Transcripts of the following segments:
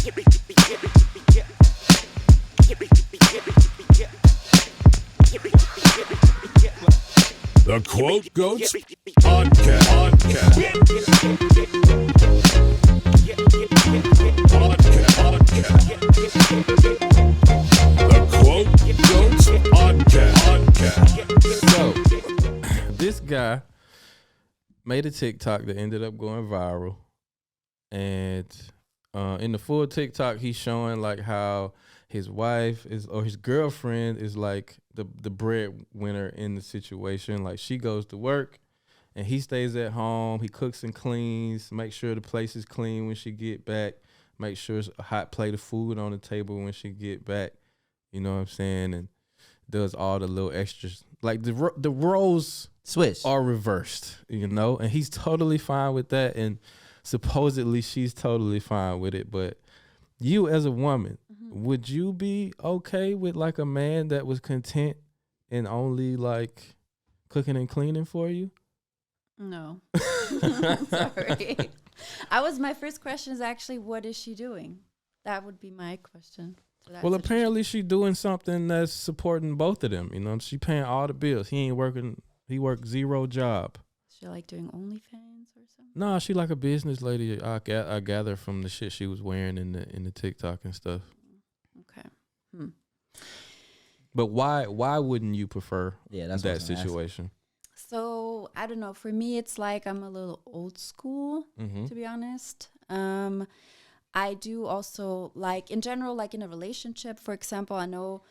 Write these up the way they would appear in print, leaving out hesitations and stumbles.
The Quote Goats Podcast. The Quote Goats Podcast. So, this guy made a TikTok that ended up going viral. And in the full TikTok, he's showing like how his wife is, or his girlfriend is like the breadwinner in the situation. Like, she goes to work and he stays at home. He cooks and cleans, make sure the place is clean when she get back, make sure it's a hot plate of food on the table when she get back. You know what I'm saying? And does all the little extras. Like, the roles switch are reversed, you know? And he's totally fine with that. And supposedly she's totally fine with it. But you as a woman, would you be okay with like a man that was content and only like cooking and cleaning for you? No. Sorry. My first question is actually, what is she doing? That would be my question. Well, apparently she doing something that's supporting both of them. You know, she paying all the bills. He ain't working. He worked 0 job. Is she like doing OnlyFans or something? No, she like a business lady. I gather from the shit she was wearing in the TikTok and stuff. Okay. But why wouldn't you prefer that situation? So, I don't know. For me, it's like I'm a little old school, to be honest. I do also like, in general, like in a relationship, for example, I know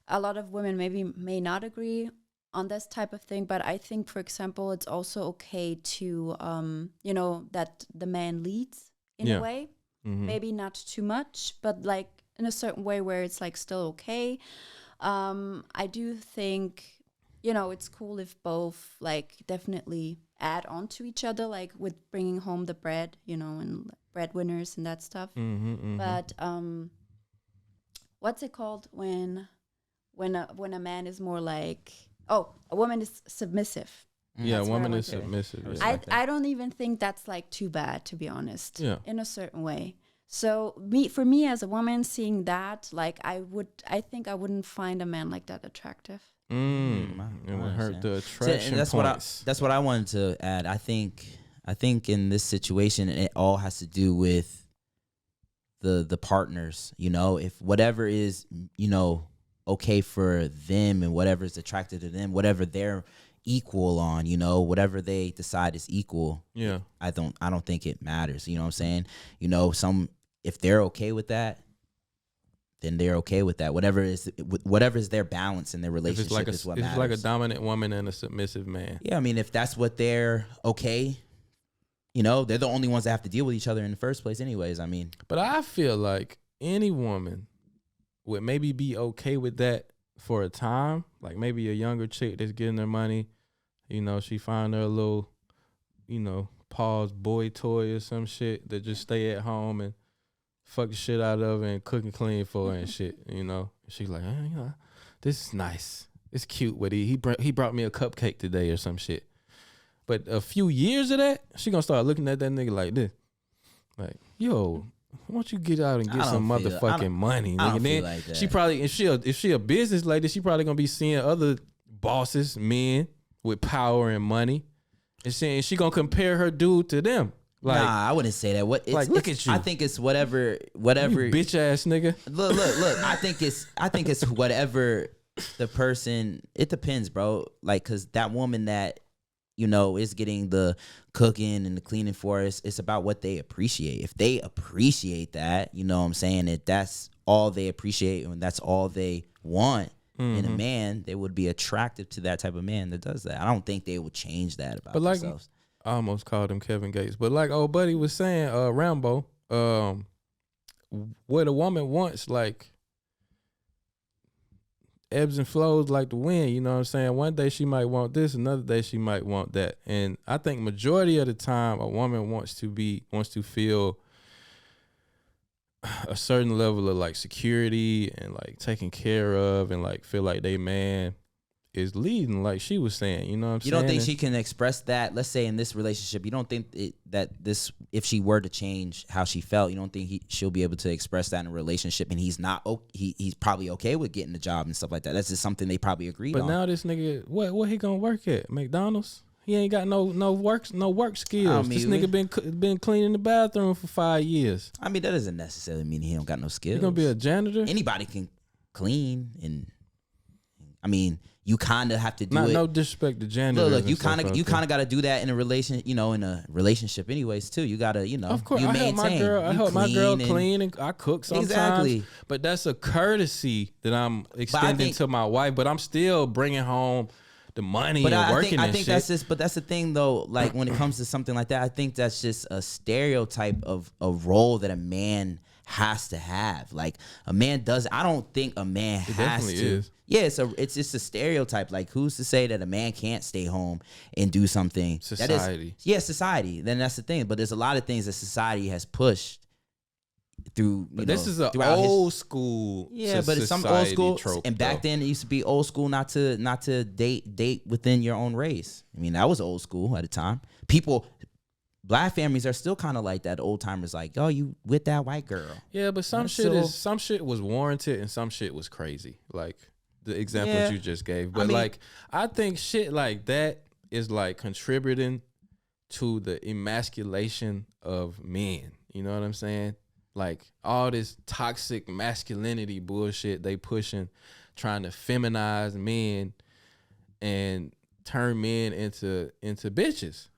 a lot of women may not agree on this type of thing, but I think, for example, it's also okay to, that the man leads in a way. Maybe not too much, but like in a certain way where it's like still okay. I do think, it's cool if both like definitely add on to each other, like with bringing home the bread, and breadwinners and that stuff. But what's it called when a man is more like, a woman is submissive. Yeah, a woman is submissive. Yeah. I don't even think that's like too bad, to be honest. Yeah. In a certain way. So for me as a woman, seeing that, like I think I wouldn't find a man like that attractive. It would hurt the attraction points. That's what I wanted to add. I think in this situation, it all has to do with the partners. If whatever is okay for them and whatever is attractive to them, whatever they're equal on, whatever they decide is equal. Yeah. I don't think it matters. You know what I'm saying? If they're okay with that, then they're okay with that. Whatever is their balance in their relationship is what matters. It's like a dominant woman and a submissive man. Yeah, I mean, if that's what they're okay, they're the only ones that have to deal with each other in the first place anyways. I mean. But I feel like any woman would maybe be okay with that for a time. Like maybe a younger chick that's getting her money, she find her a little, Paul's boy toy or some shit that just stay at home and fuck the shit out of her and cook and clean for her and shit, She's like, this is nice. It's cute what he brought me a cupcake today or some shit. But a few years of that, she gonna start looking at that nigga like this. Like, yo, why don't you get out and get some motherfucking money, nigga? Then like that. She probably, if she a business lady, she probably gonna be seeing other bosses, men with power and money, and saying she gonna compare her dude to them. Like, nah, I wouldn't say that. Look at you. I think it's whatever. You bitch ass nigga. Look. I think it's whatever the person. It depends, bro. Like, cause that woman that is getting the cooking and the cleaning for us. It's about what they appreciate. If they appreciate that, what I'm saying, if that's all they appreciate and that's all they want in a man, they would be attractive to that type of man that does that. I don't think they would change that about themselves. I almost called him Kevin Gates, but like old buddy was saying, Rambo, what a woman wants, like ebbs and flows like the wind, you know what I'm saying? One day she might want this, another day she might want that. And I think majority of the time a woman wants to feel a certain level of like security and like taken care of and like feel like they man. is leading, like she was saying. You know what I'm You saying? don't think And- she can express that? Let's say in this relationship, you don't think that this, if she were to change how she felt, you don't think she'll be able to express that in a relationship, and he's not. He's probably okay with getting a job and stuff like that. That's just something they probably agreed But on. now this nigga, what he gonna work at? McDonald's? He ain't got no work skills. I mean, This nigga been cleaning the bathroom for 5 years. I mean, that doesn't necessarily mean he don't got no skills. He gonna be a janitor? Anybody can clean, and I mean, you kind of have to do Not it. no disrespect to janitors. Look, and you stuff kind of out you there. kind of got to do that in a relationship, anyways. Too, you gotta, Of course, you I help my girl. I help my girl clean, and I cook sometimes. Exactly. But that's a courtesy that I'm extending to my wife. But I'm still bringing home the money But and I working think and shit. that's just. But that's the thing, though. Like when it comes to something like that, I think that's just a stereotype of a role that a man has to have. Like a man does. I don't think a man has definitely to. is. Yeah, it's just a stereotype. Like who's to say that a man can't stay home and do something? Society. Society. Then that's the thing. But there's a lot of things that society has pushed through. But this is an throughout old school. Yeah, but it's some old society school. trope, And back though. then, it used to be old school not to date within your own race. I mean, that was old school at the time. Black families are still kind of like that. Old timers, like, oh, you with that white girl. Yeah, but some That's shit was warranted and some shit was crazy. Like the examples Yeah. you just gave. But I mean- like I think shit like that is like contributing to the emasculation of men. You know what I'm saying? Like all this toxic masculinity bullshit they pushing, trying to feminize men and turn men into bitches.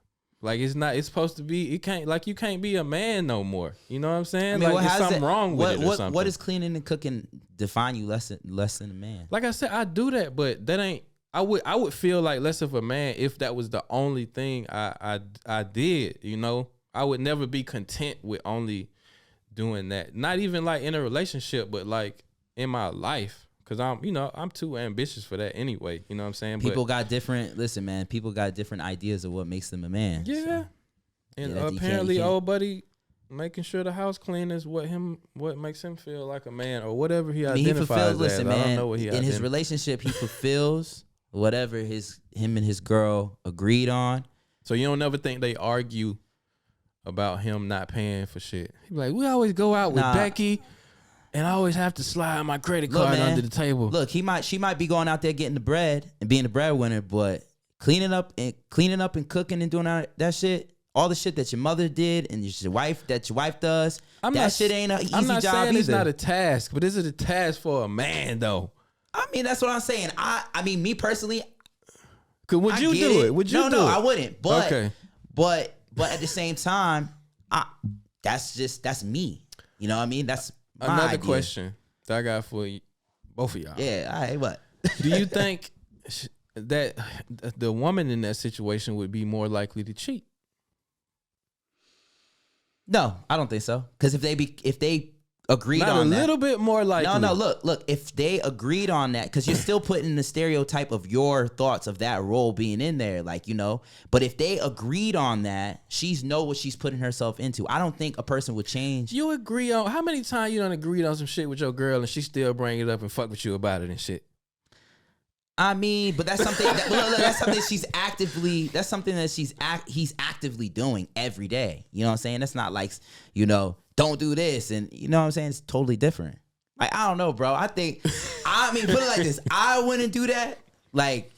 Like it's supposed to be, you can't be a man no more. You know what I'm saying? I mean, like there's something wrong with it or something. What does cleaning and cooking define you less than a man? Like I said, I do that, but that ain't. I would feel like less of a man if that was the only thing I did. You know, I would never be content with only doing that. Not even like in a relationship, but like in my life. Cause I'm too ambitious for that anyway. You know what I'm saying? People got different ideas of what makes them a man. Yeah. So. And Yeah, you apparently, can't- old buddy making sure the house clean is what makes him feel like a man or whatever he identifies as. Listen, man, I don't know what he in his relationship, he fulfills whatever him and his girl agreed on. So you don't never think they argue about him not paying for shit? He be like, we always go out with Nah. Becky, and I always have to slide my credit Look, card man, under the table. Look, she might be going out there getting the bread and being the breadwinner, but cleaning up and cooking and doing that shit, all the shit that your mother did and your wife does, shit ain't an easy I'm not job saying either. it's not a task, but is it a task for a man though? I mean, that's what I'm saying. I mean, me personally, Would I you get do it? Would you do No, it? I wouldn't. But Okay. but at the same time, that's me. You know what I mean? That's my Another idea. question that I got for you, both of y'all. Yeah. All right. What? Do you think that the woman in that situation would be more likely to cheat? No, I don't think so. Because if they agreed Not on a that, little bit more likely. No, look. If they agreed on that, because you're still putting the stereotype of your thoughts of that role being in there, like, you know. But if they agreed on that, she's know what she's putting herself into. I don't think a person would change. You agree on how many times you done agreed on some shit with your girl and she still bring it up and fuck with you about it and shit? I mean, but that's something. That's something she's actively. That's something that he's actively doing every day. You know what I'm saying? That's not like, you know, don't do this, and you know what I'm saying. It's totally different. Like, I don't know, bro. I mean, put it like this. I wouldn't do that. Like,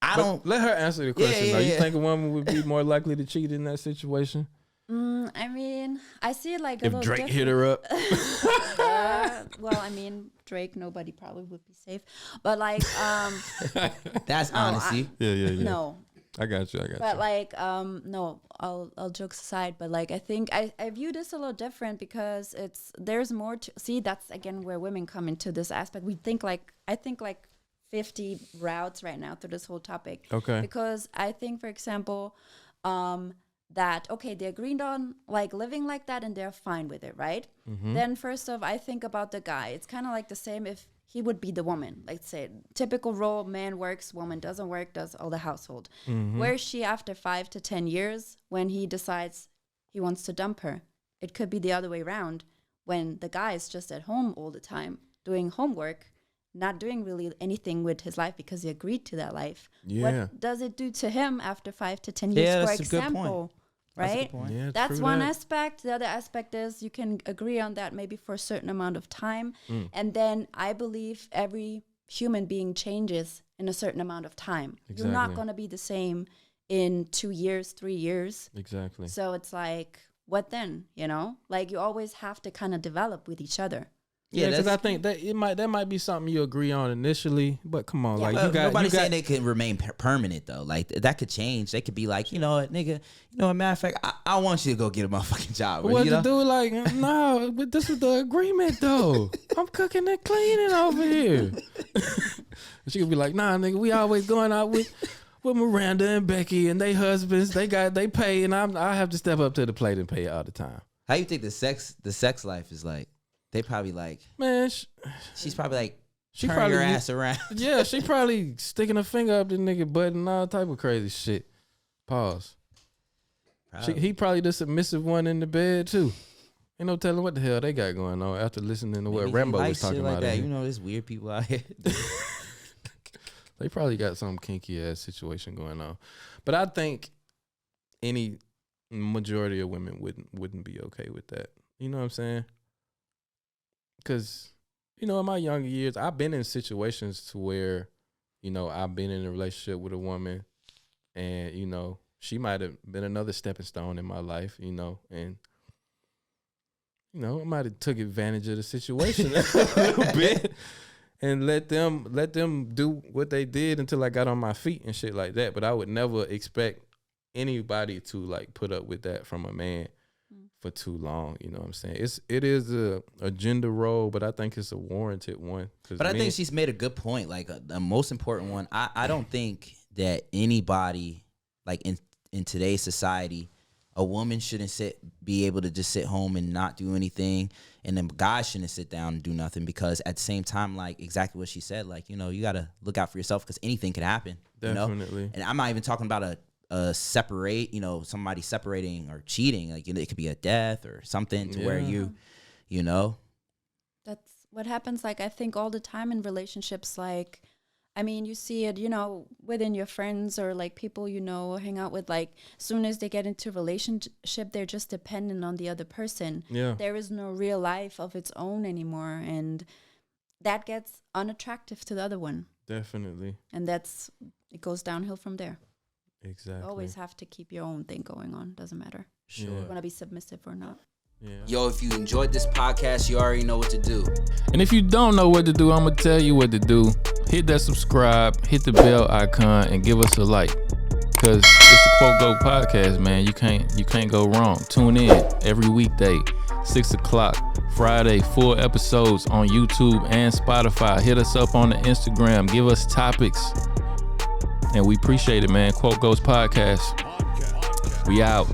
I But don't. let her answer the question. Yeah, though. You yeah. think a woman would be more likely to cheat in that situation I mean, I see it like a if little Drake different. hit her up? Well, I mean, Drake, nobody probably would be safe, but like, That's honesty. Yeah. no, I got you. but like, no, I'll jokes aside, but like, I think I view this a little different because there's more to see. That's again where women come into this aspect. I think like 50 routes right now through this whole topic. Okay. Because I think, for example, that, okay, they agreed on like living like that and they're fine with it, right? Then first off, I think about the guy. It's kind of like the same if he would be the woman. Like say, typical role, man works, woman doesn't work, does all the household. Where is she after 5 to 10 years when he decides he wants to dump her? It could be the other way around when the guy is just at home all the time doing homework not doing really anything with his life because he agreed to that life. Yeah. What does it do to him after 5 to 10 years, Yeah, for that's a good point. example? That's a Right? good point. Yeah, That's true one that. aspect. The other aspect is you can agree on that maybe for a certain amount of time. And then I believe every human being changes in a certain amount of time. You're not Exactly. going to be the same in 2 years, 3 years. Exactly. So it's like, what then? You know, like you always have to kind of develop with each other. Yeah, because I that's- think that might be something you agree on initially, but come on, Yeah. like Well, you got nobody's you got saying they can remain permanent though. Like that could change. They could be like, you know what, nigga. You know, a matter of fact, I want you to go get a motherfucking job. what you to know? do? Like, no, but this was the agreement though. I'm cooking and cleaning over here. She could be like, nah, nigga, we always going out with Miranda and Becky and they husbands. They pay, and I have to step up to the plate and pay all the time. How you think the sex life is like? They probably like. Man, She's probably like. she Turn probably your ass around. Yeah, she probably sticking her finger up the nigga butt and all type of crazy shit. Pause. He probably the submissive one in the bed too. Ain't no telling what the hell they got going on after listening to what Maybe Rambo he was likes talking shit like about. that. in You here. know, there's weird people out here. They probably got some kinky ass situation going on. But I think any majority of women wouldn't be okay with that. You know what I'm saying? Because, you know, in my younger years, I've been in situations to where, you know, I've been in a relationship with a woman and, you know, she might have been another stepping stone in my life, you know, and, you know, I might have took advantage of the situation a little bit and let them do what they did until I got on my feet and shit like that. But I would never expect anybody to like put up with that from a man for too long. You know what I'm saying? It is a gender role, but I think it's a warranted one. But I think she's made a good point. Like the most important one. I don't think that anybody like in today's society, a woman shouldn't be able to just sit home and not do anything, and then guys shouldn't sit down and do nothing, because at the same time, like exactly what she said, like, you know, you got to look out for yourself because anything could happen. Definitely. You know? And I'm not even talking about a somebody separating or cheating. Like, you know, it could be a death or something to where you know. That's what happens, like, I think all the time in relationships. Like, I mean, you see it, you know, within your friends or like people, you know, hang out with. Like, as soon as they get into a relationship, they're just dependent on the other person. Yeah. There is no real life of its own anymore, and that gets unattractive to the other one. Definitely. And it goes downhill from there. Exactly. You always have to keep your own thing going on. Doesn't matter. Sure. You want to be submissive or not. Yeah. Yo, if you enjoyed this podcast, you already know what to do. And if you don't know what to do, I'm gonna tell you what to do. Hit that subscribe, hit the bell icon, and give us a like. Cause it's the Quote Go podcast, man. You can't go wrong. Tune in every weekday, 6 o'clock, Friday, full episodes on YouTube and Spotify. Hit us up on the Instagram. Give us topics. And we appreciate it, man. Quote Goes podcast. We out.